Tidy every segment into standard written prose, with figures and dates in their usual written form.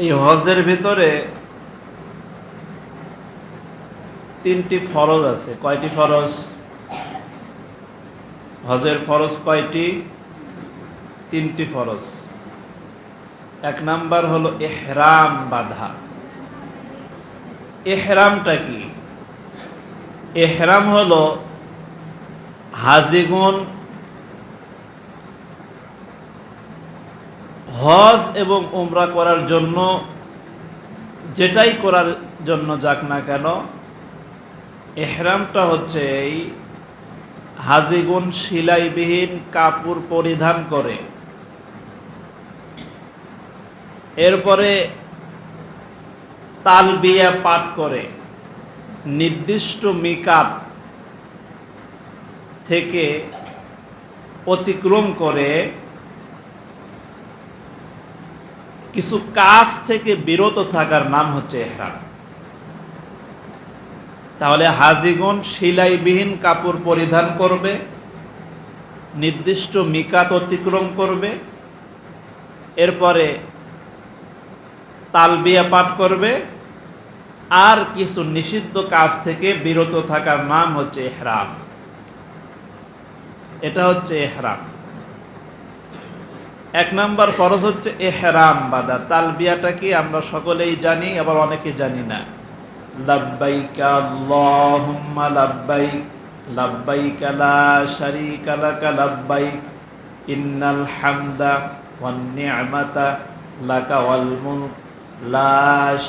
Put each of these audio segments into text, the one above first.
এই হজের ভিতরে তিনটি ফরজ আছে। কয়টি ফরজ? হজের ফরজ কয়টি? তিনটি ফরজ। এক নাম্বার হলো ইহরাম বাঁধা। ইহরামটা কি? ইহরাম হলো হাজিগণ হজ এবং উমরা করার জন্য যেটাই করার জন্য যাক না কেন, ইহরামটা হচ্ছে এই হাজিগণ সেলাইবিহীন কাপড় পরিধান করে, এরপরে তালবিয়া পাঠ করে, নির্দিষ্ট মিকাত থেকে অতিক্রম করে কিছু কাজ থেকে বিরত থাকার নাম হচ্ছে ইহরাম। তাহলে হাজিগণ সেলাইবিহীন কাপড় পরিধান করবে, নির্দিষ্ট মিকাত অতিক্রম করবে, এরপরে তালবিয়া পাঠ করবে, আর কিছু নিষিদ্ধ কাজ থেকে বিরত থাকার নাম হচ্ছে ইহরাম। এটা হচ্ছে ইহরাম। এক নাম্বার ফরজ হচ্ছে ইহরাম বাঁধা। তালবিয়াটা কি আমরা সকলেই জানি, আবার অনেকে জানি না। লাব্বাইক আল্লাহুম্মা লাব্বাইক, লাব্বাইক লা শারীকা লাক লাব্বাইক, ইন্নাল হামদা ওয়ান নি'মাতা লাকা ওয়াল মুলক লা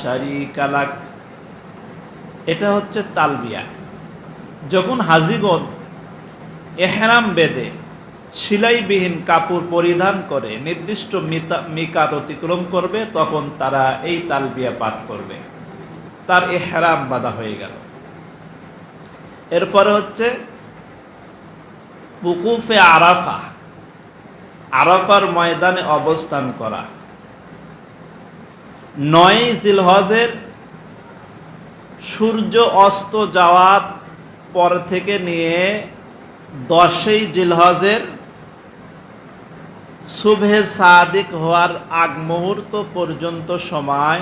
শারীকা লাক। এটা হচ্ছে তালবিয়া। যখন হাজিগণ ইহরাম বেঁধে সেলাইবিহীন কাপড় পরিধান করে নির্দিষ্ট মিকাত অতিক্রম করবে, তখন তারা এই তালবিয়া পাঠ করবে, তার ইহরাম বাঁধা হয়ে গেল। এরপরে হচ্ছে উকুফে আরাফা, আরাফার ময়দানে অবস্থান করা। ৯ জিলহজের সূর্য অস্ত যাওয়ার পর থেকে নিয়ে ১০ই জিলহজের সুবহে সাদিক হওয়ার আগ মুহূর্ত পর্যন্ত সময়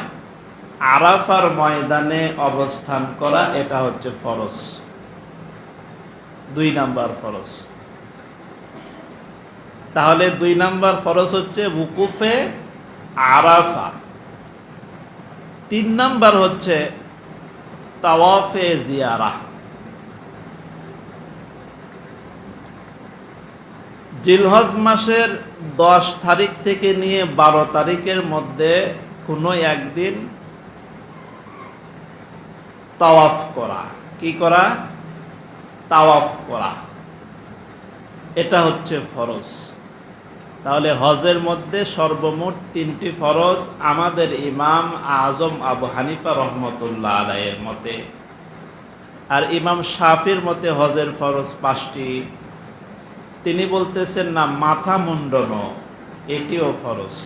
আরাফার ময়দানে অবস্থান করা, এটা হচ্ছে ফরজ। ২ নাম্বার ফরজ। তাহলে ২ নাম্বার ফরজ হচ্ছে উকুফে আরাফা। ৩ নাম্বার হচ্ছে তাওয়াফে জিয়ারা। জিলহজ মাসের ১০ তারিখ থেকে নিয়ে ১২ তারিখের মধ্যে কোনো একদিন তাওয়াফ করা। কি করা? তাওয়াফ করা। এটা হচ্ছে ফরজ। তাহলে হজের মধ্যে সর্বমোট ৩টি ফরজ আমাদের ইমাম আজম আবু হানিফা রহমতুল্লাহ আলাইহির মতে। আর ইমাম শাফির মতে হজের ফরজ ৫টি। তিনি বলতেছেন না, মাথা মুন্ডন এটিও ফরজ।